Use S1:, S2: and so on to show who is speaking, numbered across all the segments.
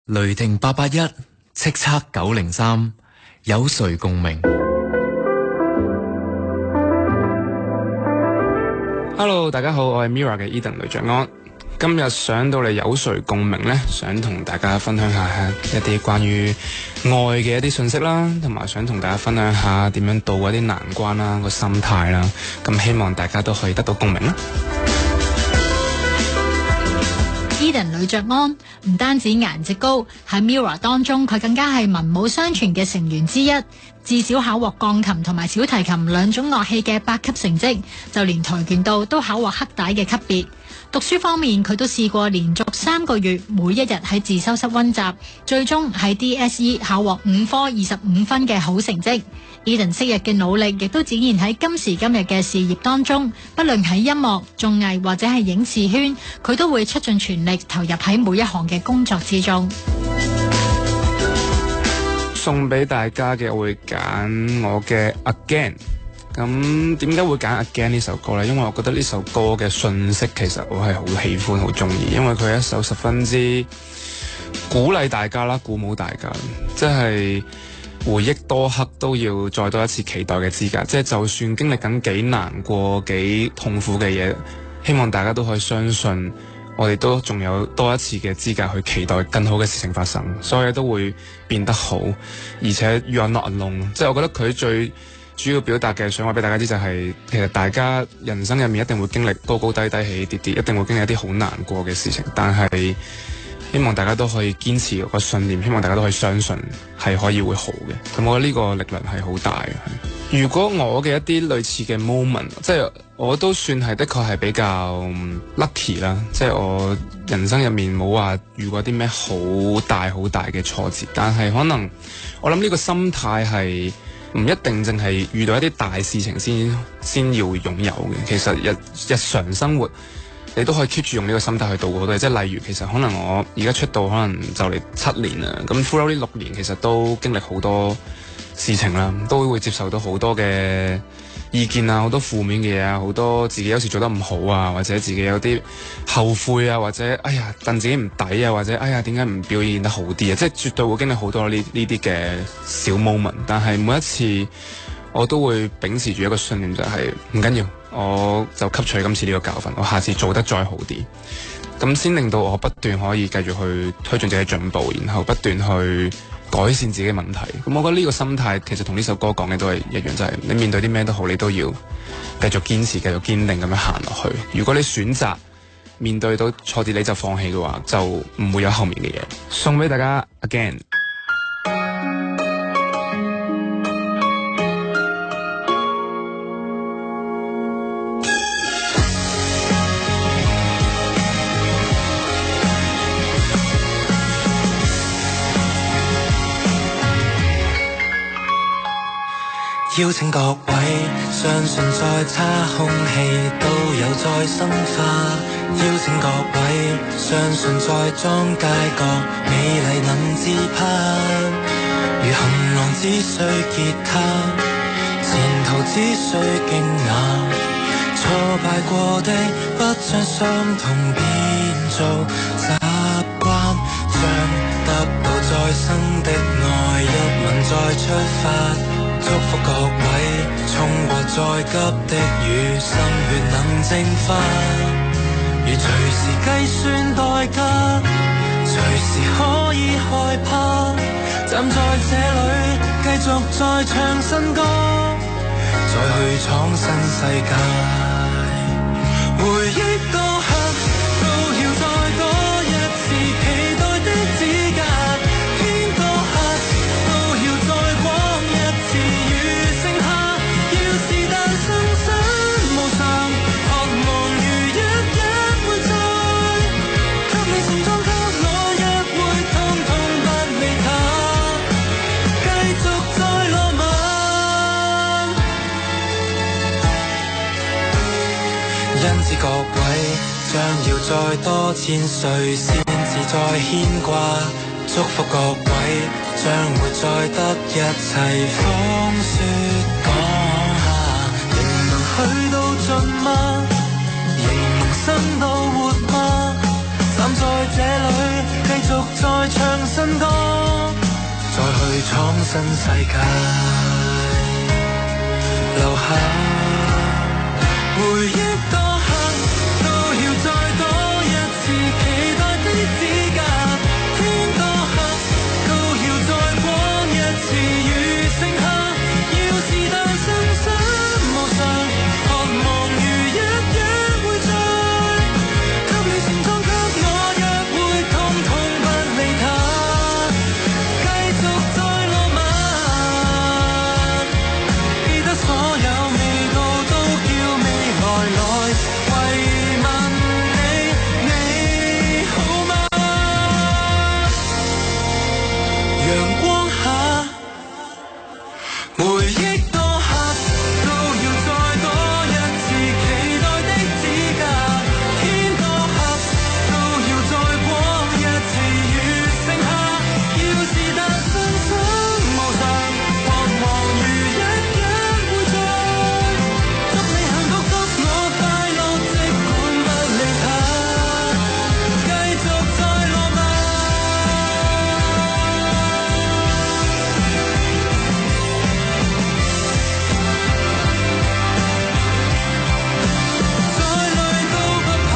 S1: 雷霆881，叱咤903，有誰共鳴
S2: ？Hello， 大家好，我係 Mirror 嘅 Eden 雷爵安。今日上到嚟有誰共鳴呢？想同大家分享下一啲關於愛嘅一啲信息啦，同埋想同大家分享下點樣度過一啲難關啦，個心態啦。咁希望大家都可以得到共鳴啦。
S3: Eden 雷爵安唔單止顏值高，喺 Mirror 當中佢更加係文武雙全嘅成員之一。至少考獲鋼琴同埋小提琴兩種樂器嘅8級成績，就連跆拳道都考獲黑帶嘅級別。讀書方面，佢都試過連續3個月每一日喺自修室溫習，最終喺 DSE 考獲5科25分嘅好成績。Eden 昔日嘅努力亦都展現喺今時今日嘅事業當中，不論喺音樂、綜藝或者係影視圈，佢都會出盡全力投入喺每一項嘅工作之中。
S2: 送俾大家嘅，我會揀我嘅 Again。咁點解會揀 Again 呢首歌呢？因為我覺得呢首歌嘅信息其實我係好喜歡、好中意，因為佢係一首十分之鼓勵大家啦、鼓舞大家，即係回憶多刻都要再多一次期待嘅資格。即係就算經歷緊幾難過、幾痛苦嘅嘢，希望大家都可以相信，我哋都仲有多一次嘅資格去期待更好嘅事情發生，所有嘢都會變得好，而且 You are not alone。即係我覺得佢最主要表達嘅想話俾大家知就係，其實大家人生入面一定會經歷高高低低、起起跌跌，一定會經歷一啲好難過嘅事情，但係希望大家都可以堅持個信念，希望大家都可以相信係可以會好嘅。咁我覺得呢個力量係好大嘅。如果我嘅一啲類似嘅 moment， 即係我都算係的確係比較 lucky 啦，即係我人生入面冇話遇過啲咩好大好大嘅挫折，但係可能我諗呢個心態係唔一定淨係遇到一啲大事情先要擁有嘅。其實日常生活你都可以 keep 住用呢個心態去度過好多嘢。即係例如其實可能我而家出道可能就嚟7年啦，咁 through 呢6年其實都經歷好多事情啦，都會接受到好多嘅意見啊，好多負面嘅嘢啊，好多自己有時做得唔好啊，或者自己有啲後悔啊，或者哎呀戥自己唔抵啊，或者哎呀點解唔表現得好啲啊，即係絕對會經歷好多呢啲嘅小 moment。但係每一次我都會秉持住一個信念，就係唔緊要，我就吸取今次呢個教訓，我下次做得再好啲，咁先令到我不斷可以繼續去推進自己進步，然後不斷去改善自己嘅問題。咁我覺得呢個心態其實同呢首歌講嘅都係一樣，就係你面對啲咩都好，你都要繼續堅持、繼續堅定咁樣行落去。如果你選擇面對到挫折你就放棄嘅話，就唔會有後面嘅嘢。送俾大家 Again。
S4: 邀請各位，相信再差空氣都有再生花。邀請各位，相信在裝街角美麗能自拍。如行囊只需吉他，前途只需驚訝。挫敗過的不將傷痛變做習慣，將得到再生的愛一吻再出發。祝福各位，衝過再急的雨，心血能蒸發。如隨時計算代價，隨時可以害怕。站在這裏，繼續再唱新歌，再去闖新世界。回憶到黑，都要再多一次期待的指甲。天都黑，都要再光一次如盛夏。要是誕生新無常，渴望如一會再給你盛裝，給我一會通通不理他，繼續再浪漫。因此各位將要再多千歲先至再牽掛，祝福各位將會再得一切風雪講下。仍能去到盡嗎？仍能生到活嗎？站在這裏繼續續再唱新歌，再去闖新世界，留下回憶多刻，都要再多一次期待的指甲，天多黑，都要再光一次如盛夏，要是但信心無常，渴望如一日會再給你承諾，給我約會，通通不理他，繼續再浪漫，記得所有味道都叫未來來慰問你，你好嗎？陽光下，回憶多刻，都要再多一次期待的指甲，天多黑，都要再光一次如盛夏，要是但信心無常，渴望如一日會再給你幸福，給我快樂，即管不理他，繼續再浪漫，再累都不怕。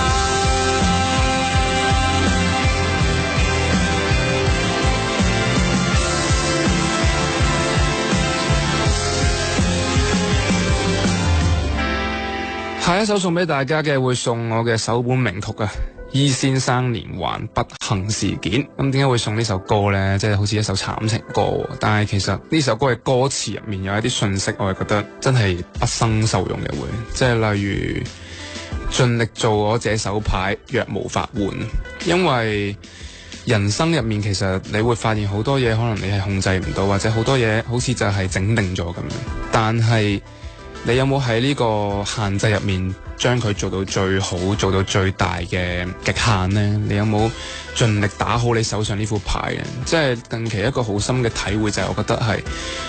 S2: 下一首送俾大家嘅會送我嘅首本名曲啊，伊先生連環不幸事件。咁點解會送呢首歌呢？即係好似一首慘情歌喎，但係其實呢首歌嘅歌詞入面有一啲信息，我係覺得真係不生受用嘅會，即係例如盡力做我這手牌，若無法換，因為人生入面其實你會發現好多嘢可能你係控制唔到，或者好多嘢好似就係整定咗咁樣，但係你有冇喺呢個限制入面將佢做到最好，做到最大嘅極限呢？你有冇盡力打好你手上呢副牌嘅？即係近期一個好深嘅體會就係，我覺得係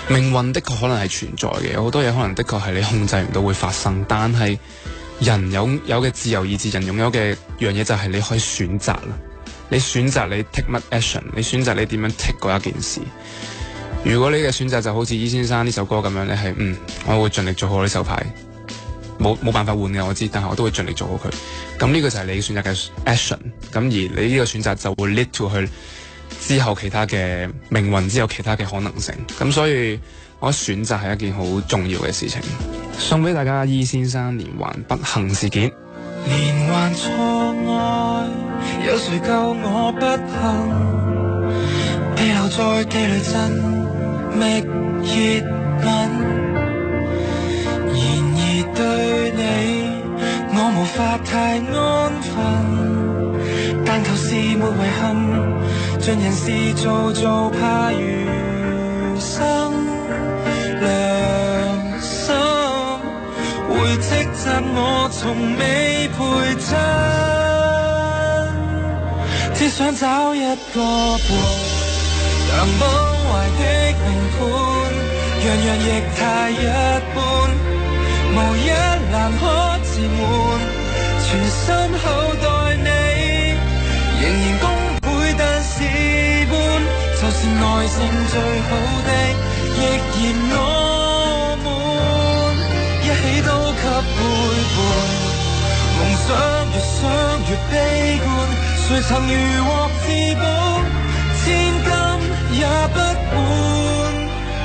S2: 命運的確可能係存在嘅，有好多嘢可能的確係你控制唔到會發生，但係人有嘅自由意志，人擁有嘅樣嘢就係你可以選擇啦。你選擇你 take 乜 action， 你選擇你點樣 take 嗰一件事。如果你嘅選擇就好似伊先生呢首歌咁樣，你係我會盡力做好呢手牌，冇辦法換嘅我知，但係我都會盡力做好佢。咁呢個就係你選擇嘅 action， 咁而你呢個選擇就會 lead to 去之後其他嘅命運，之後其他嘅可能性。咁所以我覺得選擇係一件好重要嘅事情。送俾大家伊先生連環不幸事件。
S4: 連環錯愛，有誰救我不幸？被留在記裏真覓熱吻，然而對你我無法太安分，但求是沒遺憾，盡人事做怕餘生良心會斥責我從未陪襯，只想找一個伴，能崩壞的命盤，樣樣亦太一般，無一難可自滿，全心厚待你，仍然功倍但事半，就是耐性最好的，亦嫌我悶，一起都給背叛，夢想越想越悲觀，誰曾如獲至寶，千金也不換，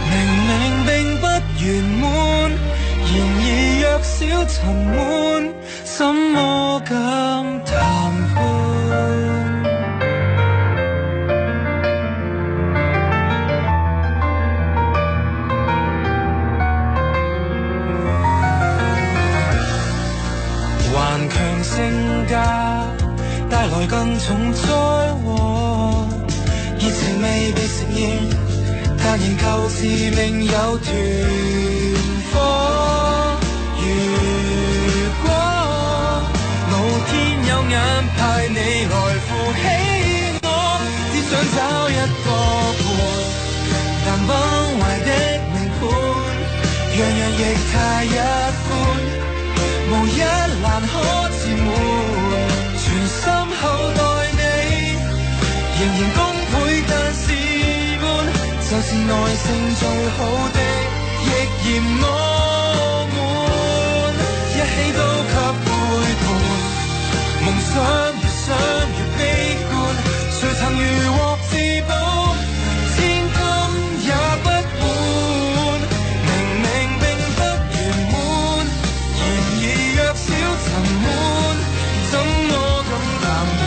S4: 明明並不圓滿，然而若小塵滿，怎麼敢談判？頑強性格帶來更重災禍，熱情未被承認，但仍舊自命有團火。如果老天有眼派你來扶起我，只想找一個伴，但崩壞的命盤，樣樣亦太一般，無一難可自滿，全心厚待你，仍仍然功倍，但是悶，就是耐性最好的，亦嫌我悶，一起都給背叛，夢想越想越悲觀，誰曾如獲至寶，千金也不換，明明並不圓滿，然而若小塵滿，怎麼敢談判？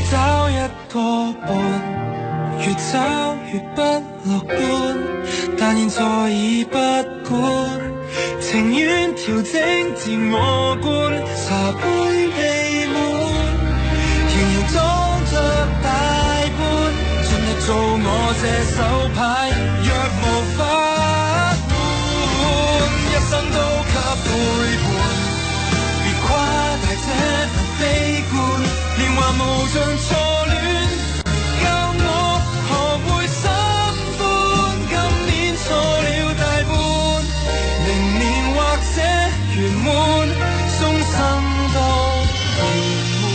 S4: 找一個伴，越找越不樂觀，但現在已不管，情願調整自我觀，茶杯未滿，仍然裝着大半，盡力做我這手牌，若無法換，一生都給背叛，別誇大這份悲觀，年華無盡錯戀，教我學會心寬。今年錯了大半，明年或者圓滿，終生都圓滿，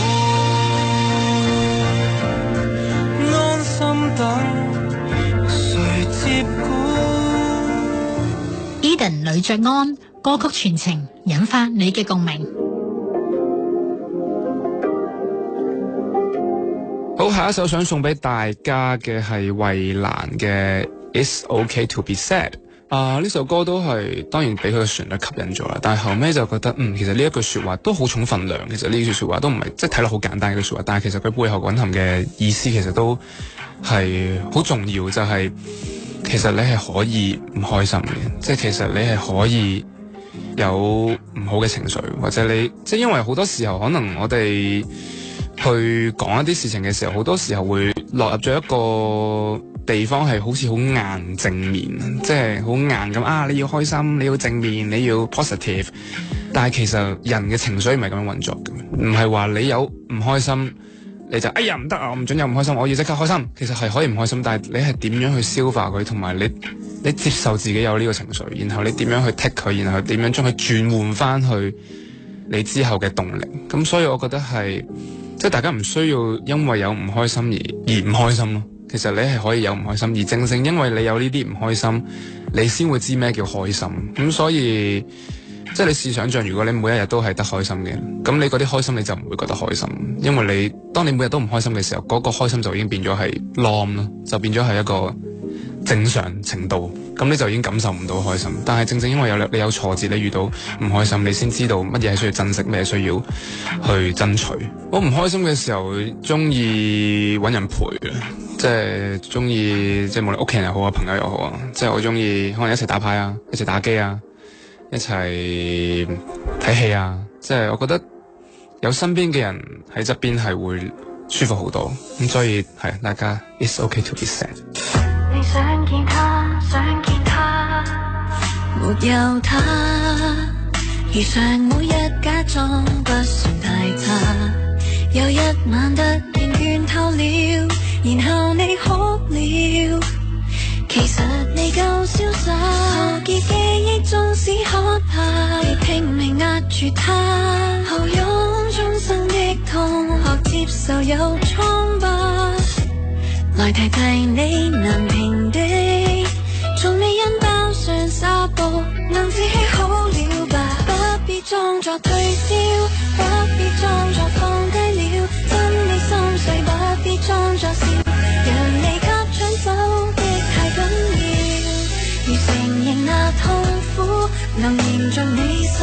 S4: 安心等誰接管。
S3: Eden 呂爵安歌曲傳情，引發你嘅共鳴。
S2: 好，下一首想送俾大家嘅係衛蘭嘅 It's OK to be sad。呢首歌都係當然俾佢嘅旋律吸引咗啦，但係後尾就覺得其實呢一句說話都好重分量。其實呢句說話都唔係即係睇落好簡單嘅句說話，但係其實佢背後蘊含嘅意思其實都係好重要。就係其實你係可以唔開心嘅，即係其實你係可以有唔好嘅情緒，或者你即係因為好多時候可能我哋去講一啲事情嘅時候，好多時候會落入咗一個地方係好似好硬正面，即係好硬咁你要開心，你要正面，你要 positive。但係其實人嘅情緒唔係咁樣運作嘅，唔係話你有唔開心你就哎呀唔得啊，我唔准有唔開心，我要即刻開心。其實係可以唔開心，但係你係點樣去消化佢，同埋你接受自己有呢個情緒，然後你點樣去 take 佢，然後點樣將佢轉換翻去你之後嘅動力。咁所以我覺得係。即係大家唔需要因為有唔開心而唔開心咯，其實你係可以有唔開心，而正正因為你有呢啲唔開心，你先會知咩叫開心。咁所以即係你試想像，如果你每一日都係得開心嘅，咁你嗰啲開心你就唔會覺得開心，因為當你每日都唔開心嘅時候，嗰個開心就已經變咗係 norm 咯，就變咗係一個正常程度，咁你就已經感受唔到開心。但係正正因為你有挫折，你遇到唔開心，你先知道乜嘢係需要珍惜，咩需要去爭取。我唔開心嘅時候，中意揾人陪嘅，即係中意即係無論屋企人又好啊，朋友又好啊，即係我中意可能一齊打牌啊，一齊打機啊，一齊睇戲啊，即係我覺得有身邊嘅人喺側邊係會舒服好多。咁所以係大家 It's okay to be sad。
S5: 你想見他，想見他，沒有他，如常每日假裝不算太差。有一晚突然倦透了，然後你哭了，其實你夠瀟灑。何結記憶縱使可怕，你拼命壓住它，後擁終生的痛，學接受有瘡疤。來提提你難平的，從未因包上紗布能自欺好了吧？不必裝作退燒，不必裝作放低了，真你心碎不必裝作笑，讓你給搶走的太緊要。如承認那痛苦能延續你心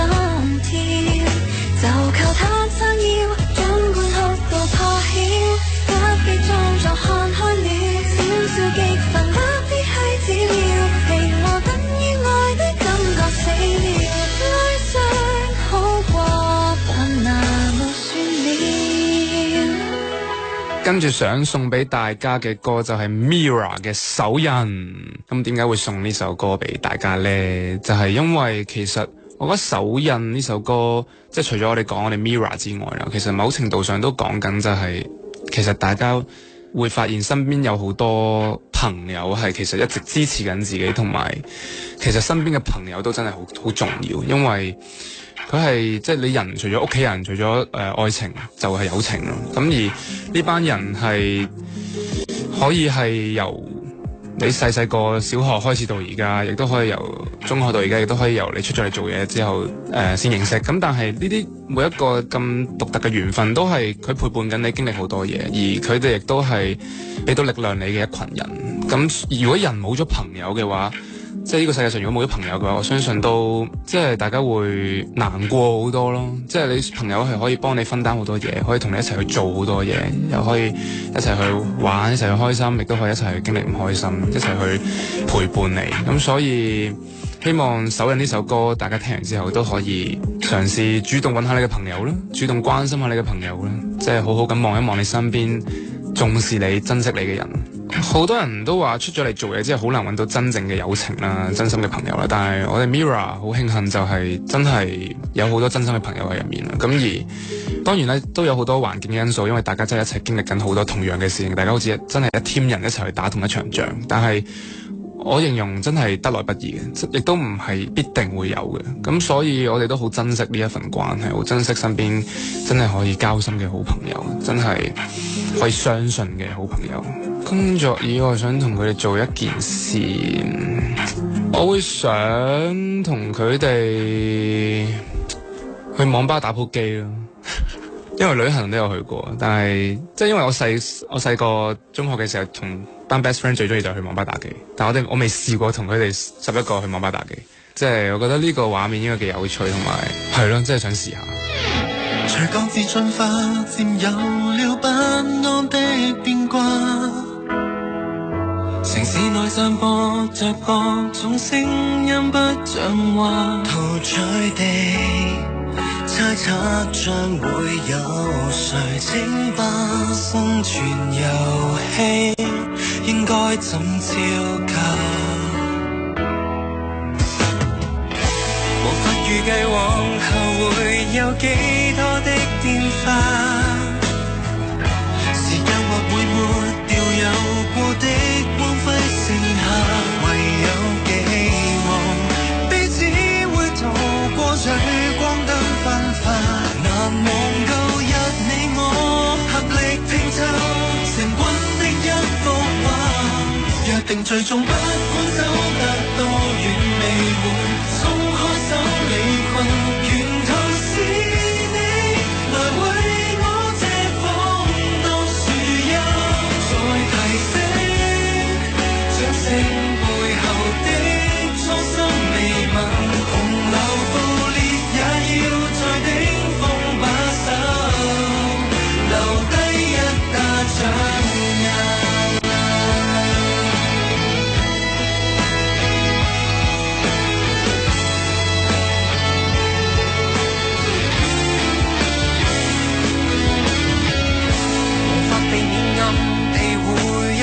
S5: 跳，就靠他撐腰，儘管哭到破曉，不必裝作看。
S2: 跟住想送俾大家嘅歌就係 Mirror 嘅手印。咁點解會送呢首歌俾大家呢？就係因為其實我覺得手印呢首歌，即係除咗我哋講我哋 Mirror 之外啦，其實某程度上都講緊就係，其實大家會發現身邊有好多朋友係其實一直支持緊自己，同埋其實身邊嘅朋友都真係好重要，因為佢係即係你人除咗屋企人，除咗愛情就係友情咯。咁而呢班人係可以係由你細細個小學開始到而家，亦都可以由中學到而家，亦都可以由你出咗嚟做嘢之後先認識。咁但係呢啲每一個咁獨特嘅緣分，都係佢陪伴緊你經歷好多嘢，而佢哋亦都係俾到力量你嘅一群人。咁如果人冇咗朋友嘅話，即係呢個世界上如果冇咗朋友嘅話，我相信都即係大家會難過好多咯。即係你朋友係可以幫你分擔好多嘢，可以同你一齊去做好多嘢，又可以一齊去玩，一齊去開心，亦都可以一齊去經歷唔開心，一齊去陪伴你。咁所以希望手印呢首歌大家聽完之後都可以嘗試主動揾下你嘅朋友啦，主動關心下你嘅朋友啦，即係好好咁望一望你身邊重視你、珍惜你嘅人。好多人都話出咗嚟做嘢之後好難揾到真正嘅友情啦、真心嘅朋友啦，但係我哋 Mirror 好慶幸就係真係有好多真心嘅朋友喺入面啦。咁而當然咧都有好多環境嘅因素，因為大家真係一齊經歷緊好多同樣嘅事情，大家好似真係一 team 人一齊去打同一場仗，但係我形容真係得來不易嘅，亦都唔係必定會有嘅。咁所以我哋都好珍惜呢一份關係，好珍惜身邊真係可以交心嘅好朋友，真係可以相信嘅好朋友。工作以外想同佢哋做一件事，我會想同佢哋去網吧打鋪機咯。因為旅行都有去過，但係即係因為我細個中學嘅時候同班 best friend 最中意就去網吧打機，但我未試過同佢哋11個去網吧打機，即係我覺得呢個畫面應該幾有趣，同埋係咯，即係想試下。
S4: 隨鋼之進化，佔有了不安的邊關。城市內散播着各種聲音，不像話。陶醉地猜測將會有誰稱霸生存遊戲，應該怎招架？無法預計往後會有幾多的變化，時間或會抹掉有過的光輝剩下，唯有寄望彼此會渡過最光燈繽紛。難忘舊日你我合力拼湊成軍的一幅畫，約定最終不管走得多遠，未會鬆開手離困，沿途是你來為我遮風當樹蔭，再提醒掌聲背後的初心未泯，洪流暴烈也要在頂峰把守，留低一打掌印。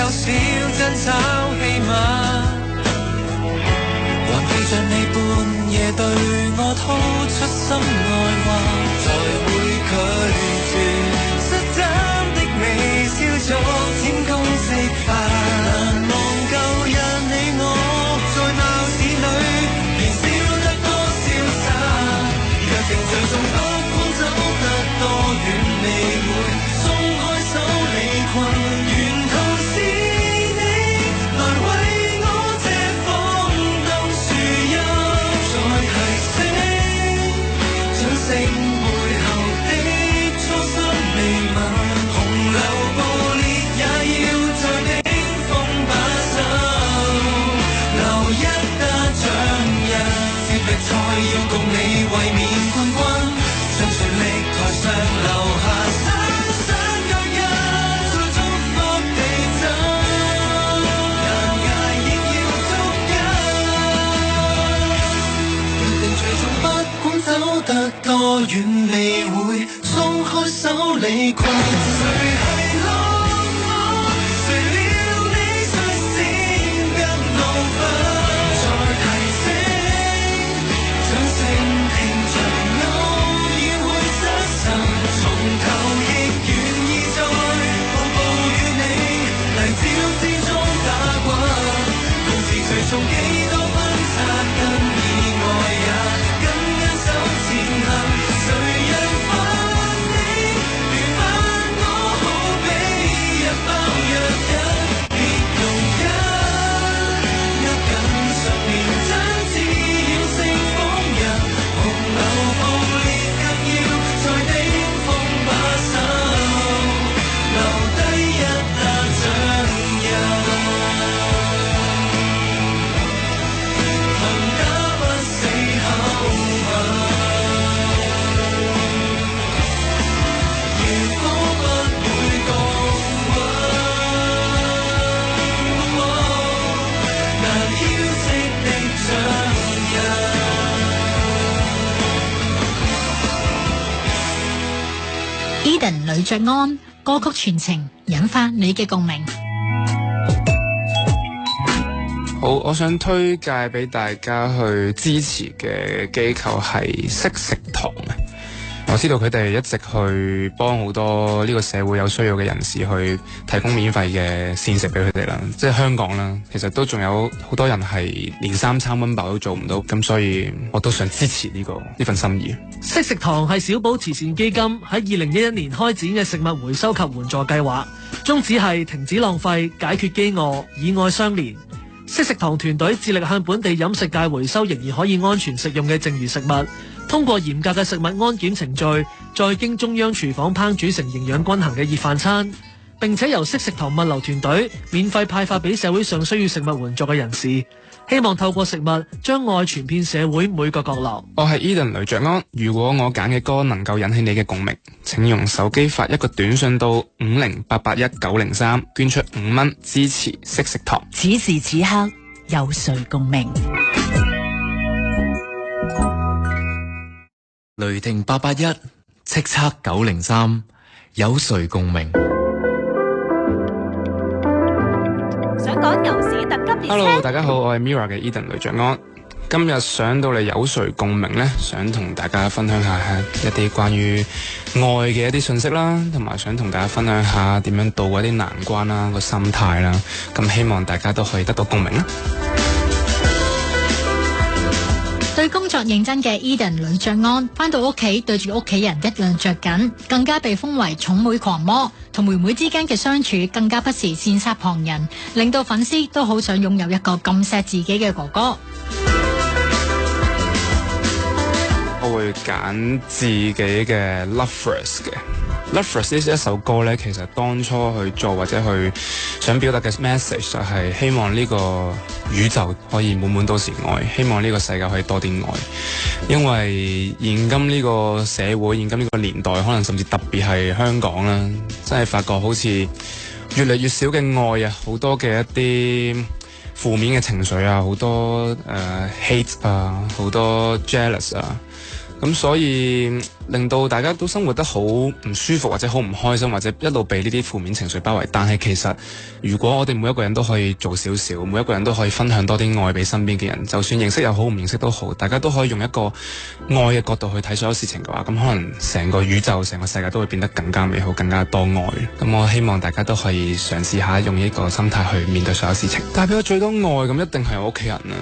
S4: 小爭吵戲碼，還記着你半夜對我掏出心內話，才會拒絕失真的微笑逐漸公式化。難忘舊日你我在鬧市裏年少得多瀟灑，約定最終不管走得多遠，未會鬆開手離困。要共你衛冕冠軍，將全力台上留下閃閃腳印，再觸發地震，難捱亦要捉緊。約定最終不管走得多遠，未會鬆開手離困。誰係浪？
S3: 着安歌曲傳情，引發你嘅共鳴。
S2: 好，我想推介俾大家去支持嘅機構係惜食堂啊！我知道佢哋一直去幫好多呢個社會有需要嘅人士去提供免費嘅膳食俾佢哋啦，即係香港啦，其實都仲有好多人係連3餐溫飽都做唔到，咁所以我都想支持呢份心意。
S6: 惜食堂係小寶慈善基金喺2011年開展嘅食物回收及援助計劃，宗旨係停止浪費、解決飢餓、以愛相連。惜食堂團隊致力向本地飲食界回收仍然可以安全食用嘅剩餘食物，通過嚴格嘅食物安檢程序，再經中央廚房烹煮成營養均衡嘅熱飯餐，並且由惜食堂物流團隊免費派發俾社會上需要食物援助嘅人士，希望透過食物將愛傳遍社會每個角落。
S2: 我係 Eden 雷着安，如果我揀嘅歌能夠引起你嘅共鳴，請用手機發一個短信到50881-903，捐出5蚊支持惜食堂。
S7: 此時此刻有誰共鳴？
S1: 雷霆881，叱咤903，有誰共鳴？
S8: 想講牛市特急列車。
S2: Hello， 大家好，我係 Mirror 嘅 Eden 雷着安。今日上到嚟有誰共鳴呢？想同大家分享下一啲關於愛嘅一啲信息啦，同埋想同大家分享下點樣度過一啲難關啦，個心態啦。咁希望大家都可以得到共鳴啦。
S3: 對工作認真嘅 Eden 呂爵安，返到屋企對住屋企人一樣着緊，更加被封為寵妹狂魔，同妹妹之間嘅相處更加不時羨煞旁人，令到粉絲都好想擁有一個咁錫自己嘅哥哥。
S2: 我會揀自己嘅 Lovers 嘅。Lovers 呢一首歌呢，其實當初去做或者去想表達嘅 message 就係希望呢個宇宙可以滿滿都是愛，希望呢個世界可以多啲愛。因為現今呢個社會，現今呢個年代，可能甚至特別係香港啦，真係發覺好似越嚟越少嘅愛啊，好多嘅一啲負面嘅情緒啊，好多hate 啊，好多 jealous 啊。咁所以令到大家都生活得好唔舒服，或者好唔開心，或者一路被呢啲負面情緒包圍。但係其實如果我哋每一個人都可以做少少，每一個人都可以分享多啲愛俾身邊嘅人，就算認識又好，唔認識都好，大家都可以用一個愛嘅角度去睇所有事情嘅話，咁可能成個宇宙、成個世界都會變得更加美好，更加多愛。咁我希望大家都可以嘗試下用呢個心態去面對所有事情。帶俾我最多愛咁一定係我屋企人啊，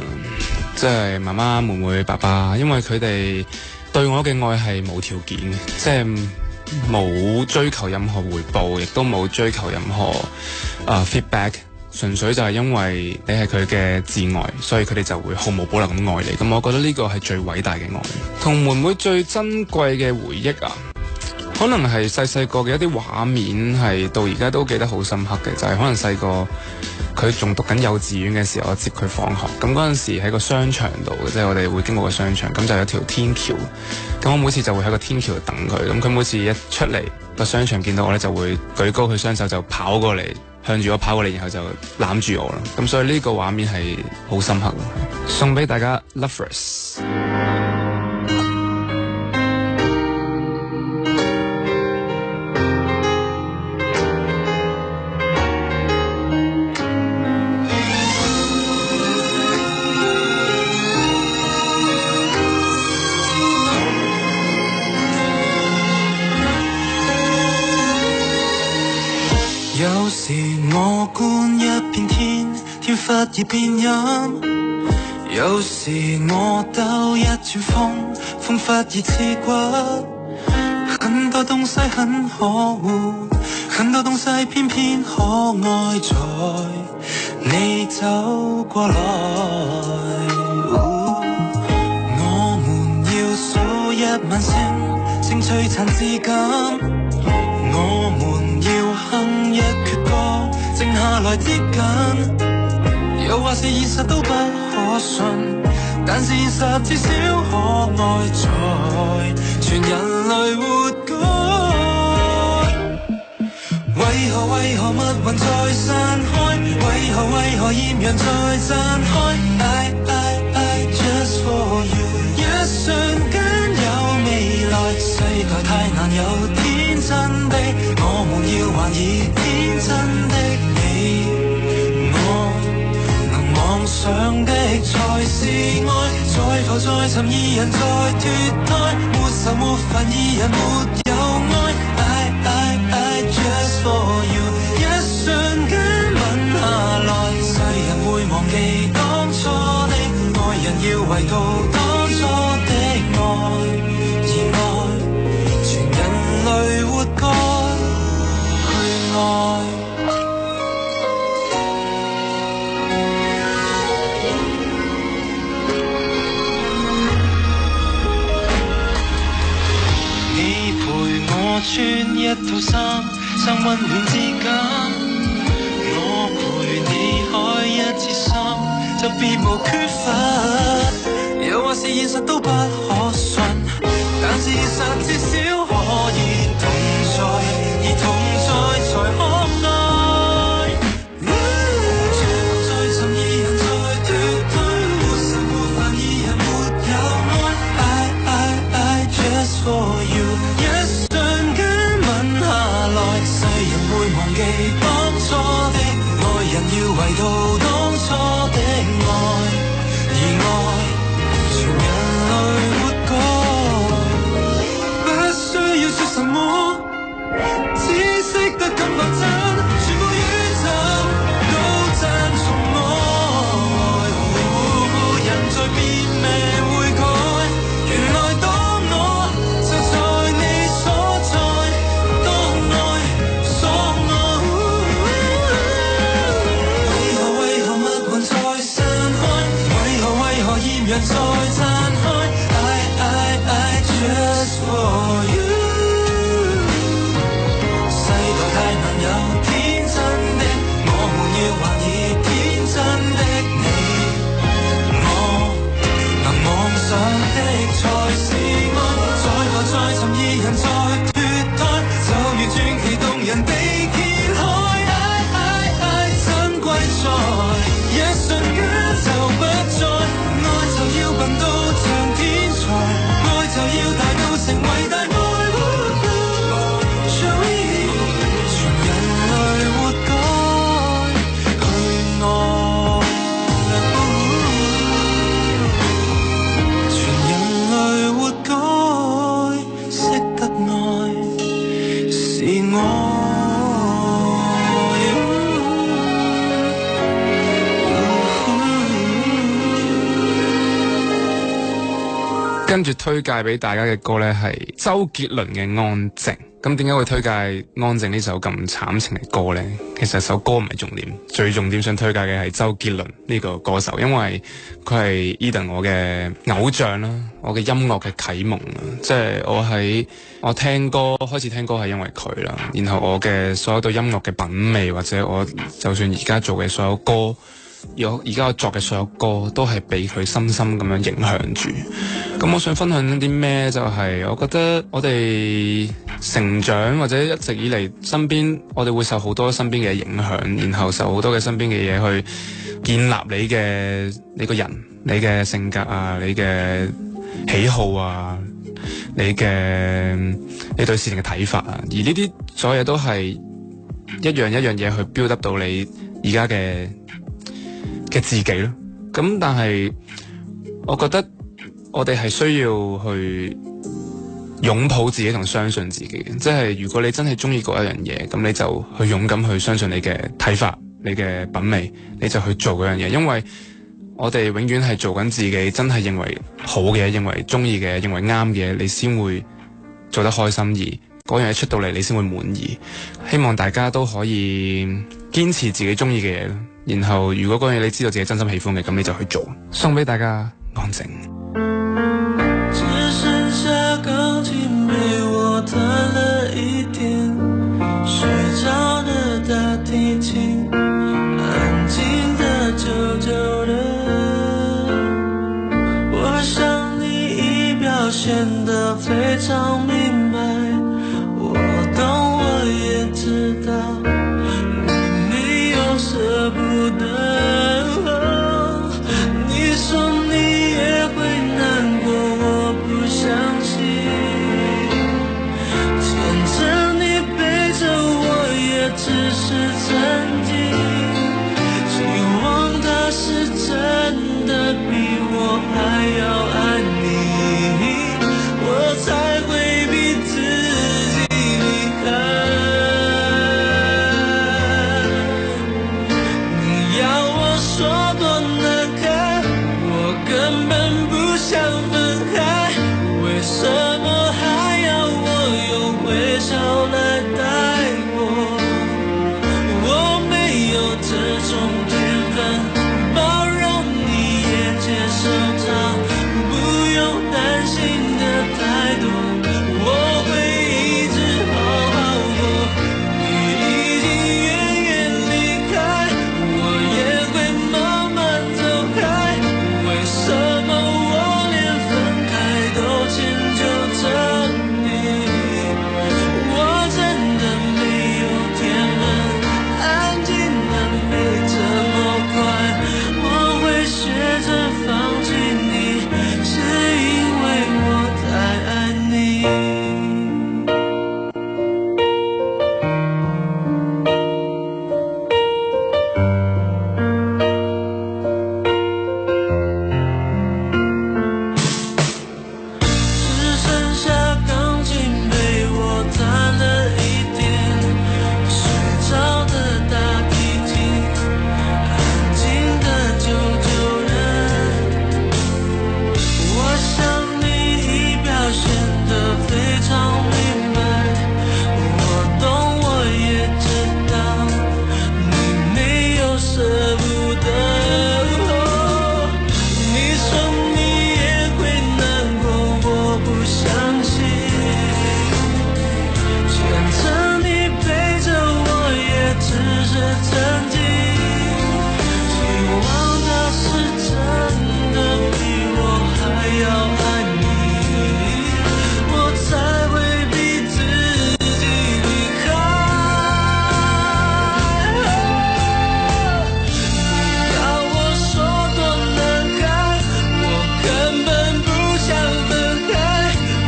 S2: 即係媽媽、妹妹、爸爸，因為佢哋對我嘅愛係無條件嘅，即係冇追求任何回報，亦都冇追求任何feedback， 純粹就係因為你係佢嘅摯愛，所以佢哋就會毫無保留咁愛你。咁我覺得呢個係最偉大嘅愛。同妹妹最珍貴嘅回憶啊，可能係細個嘅一啲畫面，係到而家都記得好深刻嘅，就係可能細個佢仲讀緊幼稚園嘅時候，我接佢放學，咁嗰陣時喺個商場度，即係我哋會經過個商場，咁就有條天橋，咁我每次就會喺個天橋度等佢，咁佢每次一出嚟個商場見到我咧，就會舉高佢雙手就跑過嚟，向住我跑過嚟，然後就攬住我啦，咁所以呢個畫面係好深刻咯，送俾大家 Lovers。
S4: 有時我觀一片天，天忽而變陰；有時我兜一轉風，風忽而刺骨。很多東西很可惡，很多東西偏偏可愛，在你走過來。我們要數一晚星，星璀璨至今。我們要哼一闕歌，靜下來接近。又或是現實都不可信，但是現實至少可愛，在全人類活該。為何密雲再散開？為何豔陽再綻開？I just for you， 一瞬間有未來，世界太難有天。真的，我們要懷疑天真的你，我能妄想的才是愛，再浮再沉二人在脫胎，沒仇沒煩二人沒有愛。I just for you， 一瞬間吻下來，世人會忘記當初的愛人，要圍到當初的愛，而愛全人類活該去愛。你陪我穿一套衫，衫溫暖之間，我陪你開一次心，就別無缺乏。又或是現實都不可信，但事實至少可以同在，而同在才可愛。再浮再沉二人在脫胎，沒仇沒煩二人沒有愛。I just for you， 一瞬間吻下來，世人會忘記當初的愛人，要圍到當初的愛，而愛全人類活該。不需要說什麼，只識得感覺真，全部宇宙都讚頌愛。人在變命會改，原來當我就在你所在，當愛所愛。為何密雲再散開，為何豔陽再散開。I just for you， 世代太難有天真的，我們要懷疑天真的你，我能妄想的才是愛，再浮再沉二人在脫胎，就如傳奇動人地揭開。I 珍貴在一瞬間就不再，愛就要笨到像天才，愛就要大到成為大愛。全人類活該去愛，全人類活該識得愛是愛。
S2: 跟住推介俾大家嘅歌呢係周杰倫嘅《安靜》。咁點解會推介《安靜》呢首咁慘情嘅歌呢？其實首歌唔係重點，最重點想推介嘅係周杰倫呢個歌手，因為佢係 Eden 我嘅偶像啦，我嘅音樂嘅啟蒙啦。即係我開始聽歌係因為佢啦，然後我嘅所有對音樂嘅品味，或者我就算而家做嘅所有歌，而家我作嘅所有歌都係被佢深深咁樣影響住。咁我想分享啲咩？就係我覺得我哋成長或者一直以嚟身邊，我哋會受好多身邊嘅影響，然後受好多嘅身邊嘅嘢去建立你個人、你嘅性格啊、你嘅喜好啊、你對事情嘅睇法啊。而呢啲所有嘢都係一樣嘢去 build up 到你而家嘅自己咯。咁但係我覺得我哋係需要去擁抱自己同相信自己嘅，即係如果你真係中意嗰一樣嘢，咁你就去勇敢去相信你嘅睇法、你嘅品味，你就去做嗰樣嘢。因為我哋永遠係做緊自己真係認為好嘅、認為中意嘅、認為啱嘅，你先會做得開心，而嗰樣嘢出到嚟你先會滿意。希望大家都可以堅持自己中意嘅嘢，然後如果嗰樣嘢你知道自己真心喜歡嘅，咁你就去做。送俾大家安靜。
S4: 只剩下鋼琴陪我彈了一天，睡着的大提琴，安靜的久久的。我想你已表現得非常明白，我懂我也知道，你沒有捨不得。你說你也會難過，我不相信，牽着你根本不想分开，为什么还要我用微笑来带过？我没有这种天分，包容你也接受它，不用担心的太多，我会一直好好过。你已经远远离开，我也会慢慢走开，为什么我连分开都迁就着你？我真的没有天分，安静的没这么快，我会学着放弃你，是因为我太爱你。只剩下钢琴陪我弹了一天，睡着的大提琴，安静的救救人。我想你已表现得非常明白，我懂我也知道，你没有舍不得。你说你也会难过，我不相信，牵着你陪着我也只是曾经，希望他是真的比我还要爱你，我才会逼自己离开。你要我说多难堪，我根本不想分开，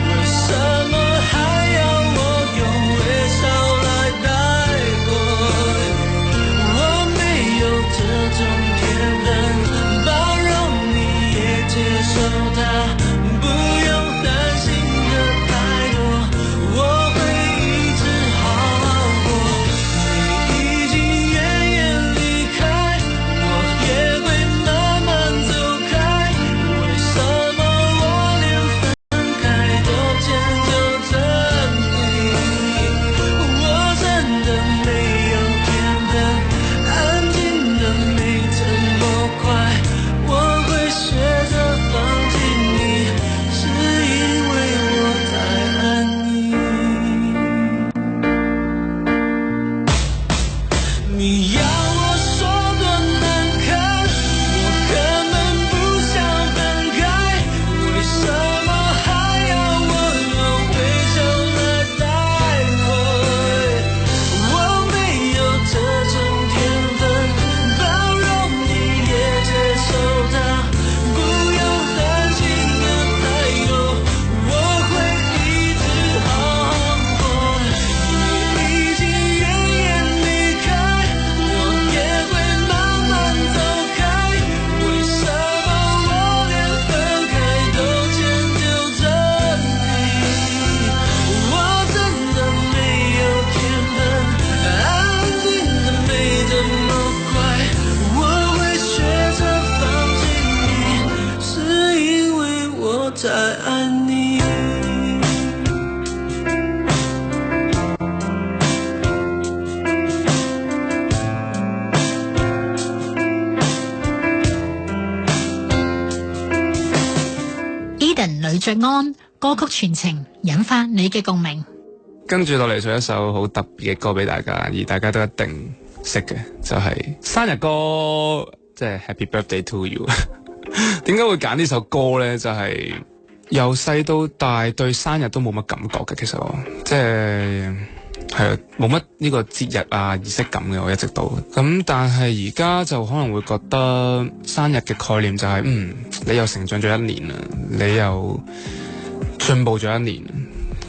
S4: 为什么还要我用微笑来带过？我没有这种天分，包容你也接受它，不用担心的太多，我会一直好好过。你已经远远离开，我也会慢慢走开，为什么我连分开都迁就着你？我真的没有天分，安静的没这么快，我会学着放弃你，是因为我太爱你。你要我说多难堪，我根本不想分开，为什么还要我用微笑来带过？我没有这种天分，包容你也接受它，不用担心的太多，我会一直好好过。你已经远远离开，我也会慢慢走开，为什么我连分开都迁就着你？我真的没有天分，安静的没这么快，我会学着放弃你，是因为我太爱你。
S3: Eden 呂爵安歌曲傳情，引發你嘅共鳴。
S2: 跟住落嚟唱一首好特別嘅歌俾大家，而大家都一定識嘅，就係生日歌，即係 Happy Birthday to You。點解會揀呢首歌呢？就係由細到大對生日都冇乜感覺嘅，其實我即係冇乜呢個節日啊儀式感嘅，我一直都咁。但係而家就可能會覺得生日嘅概念就係你又成長咗一年啦，你又進步咗一年。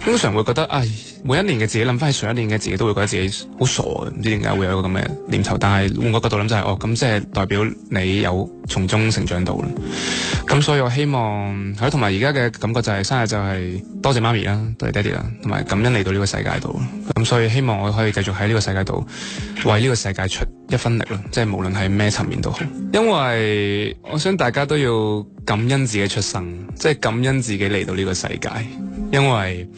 S2: 經常會覺得每一年嘅自己諗翻起上一年嘅自己，都會覺得自己好傻嘅，唔知點解會有一個咁嘅念頭。但係換個角度諗就係咁即係代表你有從中成長到啦。咁所以我希望同埋而家嘅感覺就係生日就係多謝媽咪啦，多謝爹哋啦，同埋感恩嚟到呢個世界度。咁所以希望我可以繼續喺呢個世界度為呢個世界出一分力啦，即係無論係咩層面都好。因為我想大家都要感恩自己出生，即係感恩自己嚟到呢個世界，因為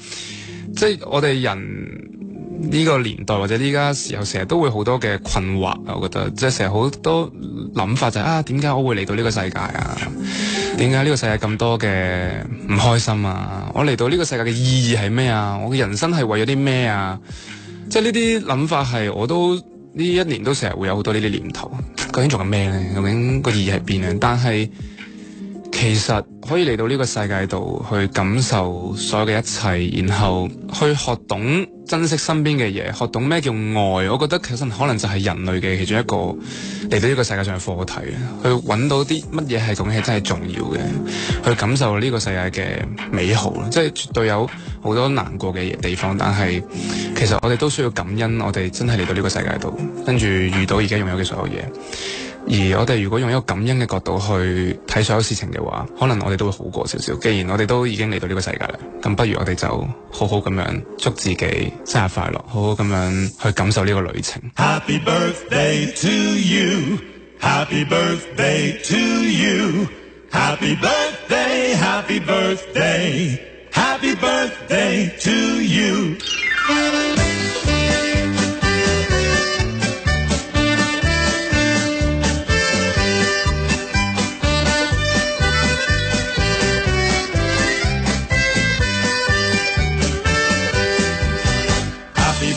S2: 即係我哋人呢個年代或者呢家時候成日都會好多嘅困惑啊，我覺得即係成日好多諗法就係點解我會嚟到呢個世界啊？點解呢個世界咁多嘅唔開心啊？我嚟到呢個世界嘅意義係咩啊？我嘅人生係為咗啲咩啊？即係呢啲諗法係我都呢一年都成日會有好多呢啲念頭，究竟做緊咩呢？究竟個意義係邊呢？但係其實可以嚟到呢個世界度去感受所有嘅一切，然後去學懂珍惜身邊嘅嘢，學懂咩叫愛。我覺得其實可能就係人類嘅其中一個嚟到呢個世界上嘅課題，去揾到啲乜嘢係究竟係真係重要嘅，去感受呢個世界嘅美好。即係絕對有好多難過嘅地方，但係其實我哋都需要感恩，我哋真係嚟到呢個世界度，跟住遇到而家擁有嘅所有嘢。而我哋如果用一個感恩嘅角度去睇所有事情嘅話，可能我哋都會好過少少。既然我哋都已經嚟到呢個世界啦，咁不如我哋就好好咁樣祝自己生日快樂，好好咁樣去感受呢個旅程。
S9: Happy birthday to you, Happy birthday to you, Happy birthday, Happy birthday, Happy birthday to you.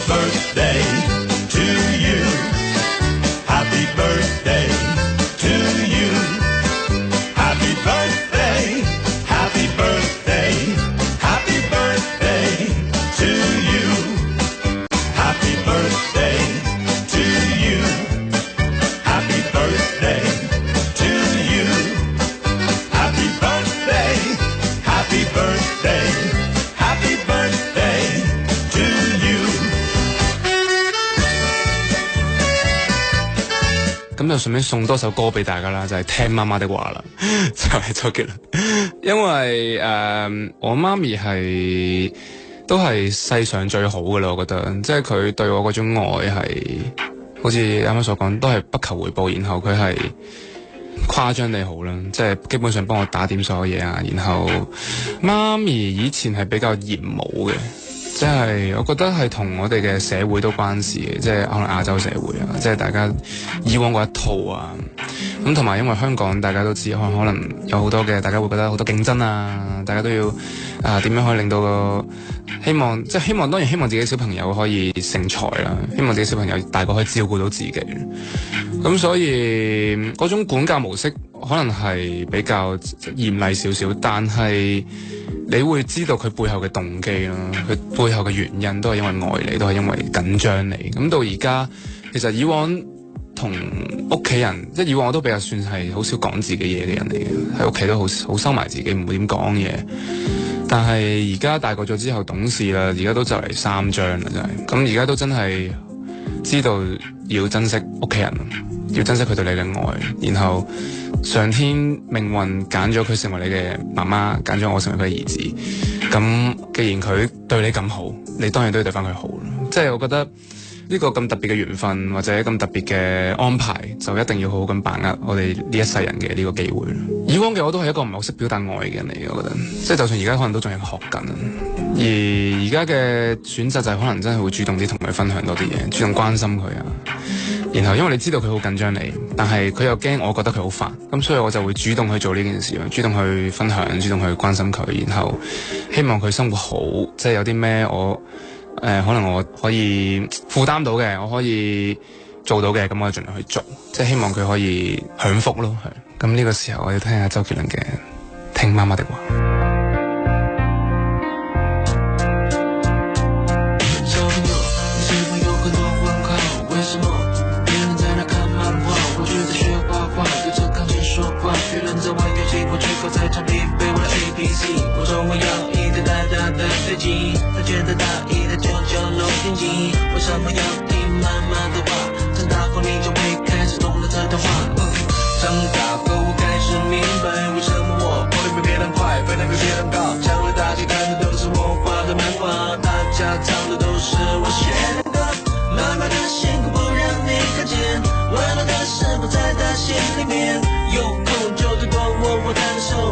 S9: Birthday to you, Happy birthday to you, Happy birthday, Happy birthday, Happy birthday to you, Happy birthday to you, Happy birthday to you, Happy birthday, Happy birthday, Happy birthday to you。
S2: 咁就順便送多首歌俾大家啦，就係聽媽媽的話啦，就係周杰倫。因為我媽咪係都係世上最好嘅啦，我覺得，即係佢對我嗰種愛係，好似啱啱所講，都係不求回報，然後佢係誇張地好啦，即係基本上幫我打點所有嘢啊。然後媽咪以前係比較嚴母嘅。即係我覺得係同我哋嘅社會都關事嘅，即係可能亞洲社會啊，即係大家以往嗰一套啊，咁同埋因為香港大家都知，可能有好多嘅，大家會覺得好多競爭啊，大家都要點樣可以令到個希望，即係希望當然希望自己小朋友可以成才啦，希望自己小朋友大個可以照顧到自己，咁所以嗰種管教模式可能係比較嚴厲少少，但係你會知道佢背後嘅動機啦，佢背後嘅原因都係因為愛你，都係因為緊張你。咁到而家，其實以往同屋企人，即係以往我都比較算係好少講自己嘢嘅人嚟嘅，喺屋企都好收埋自己，唔會點講嘢。但係而家大個咗之後懂事啦，而家都就嚟3張啦，真係。咁而家都真係知道要珍惜屋企人，要珍惜佢對你嘅愛，然後上天命運揀咗佢成為你嘅媽媽，揀咗我成為佢嘅兒子。咁既然佢對你咁好，你當然都要對翻佢好。即係我覺得呢個咁特別嘅緣分或者咁特別嘅安排，就一定要好好咁把握我哋呢一世人嘅呢個機會。以往嘅我都係一個唔係好識表達愛嘅人嚟嘅，我覺得。即係就算而家可能都仲係學緊，而家嘅選擇就係可能真係會主動啲同佢分享多啲嘢，主動關心佢啊。然後因為你知道佢好緊張你，但係佢又驚我覺得佢好煩，咁所以我就會主動去做呢件事，主動去分享，主動去關心佢，然後希望佢生活好，即係有啲咩我可能我可以負擔到嘅，我可以做到嘅，咁我就盡量去做，即係希望佢可以享福咯。係咁呢個時候我要聽下周杰倫嘅《聽媽媽的話》。
S10: 在场地被我的 APC 我中我要一台大大的飞机，他觉得大意的996电机，为什么要听妈妈的话？长大后你就会开始懂了这段话。长大后我开始明白，为什么我跑得比别人快，飞得比别人高，将来大家看的都是我画的漫画，大家唱的都是我写的歌。妈妈的辛苦不让你看见，温暖的事不在她心里面，有空就多跟我谈的手。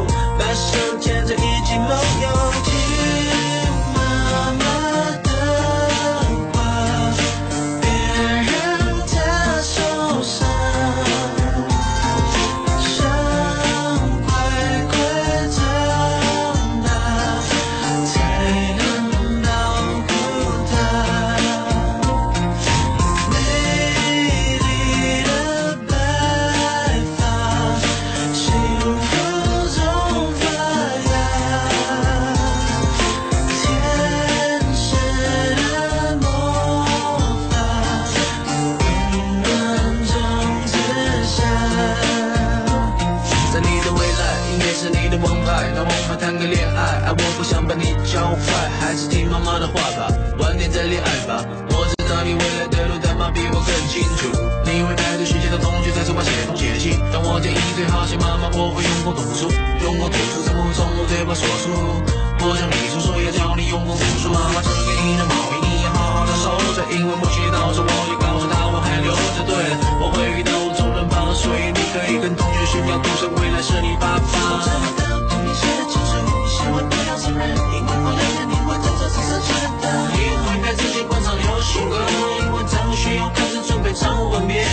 S10: 个恋爱，我不想把你教坏，还是听妈妈的话吧，晚点再恋爱吧。我知道你未来的路，但妈比我更清楚。你会排队学习的同学在书包写东写西，但我建议最好写妈妈，我会用功读书，用功读书怎么会从我嘴巴说出？我想你说，所以要教你用功读书。妈妈赠给你的毛衣，你要好好的收着，因为母亲节到时我也告诉她我还留着。对了，我会遇到众人帮，所以你可以跟同学炫耀，赌神未来是你爸爸。我真的对你写的清楚，千万不要承认，因为我认为你会真正是设计的。你会在自己观赏流行歌，因为张学友开始准备唱吻别。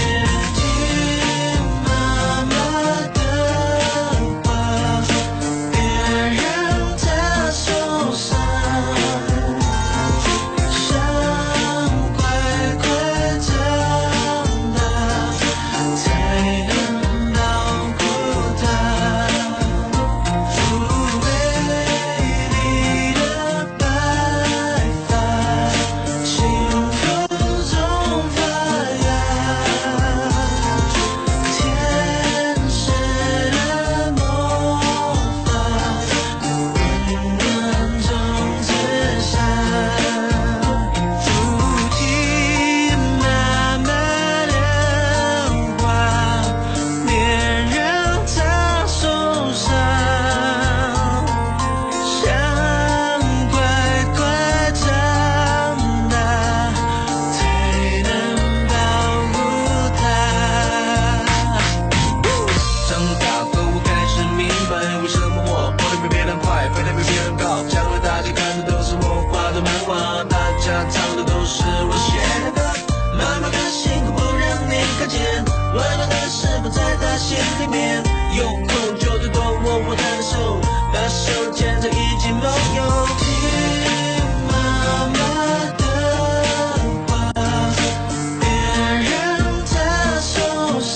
S10: 有空就多多握握他的手，把手牵着一起梦游。听妈妈的话，别让她受伤，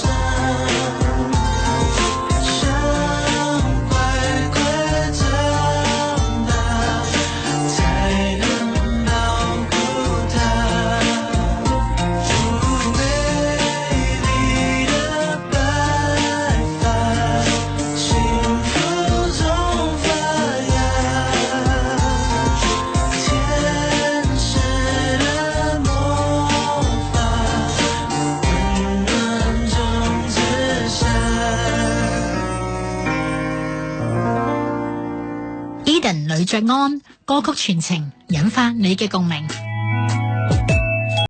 S10: 想乖乖长大，才能保护她。美丽的白发，幸福中发芽，天使的魔法，温暖中之下。
S3: Eden 呂爵安歌曲傳情，引發你嘅共鳴。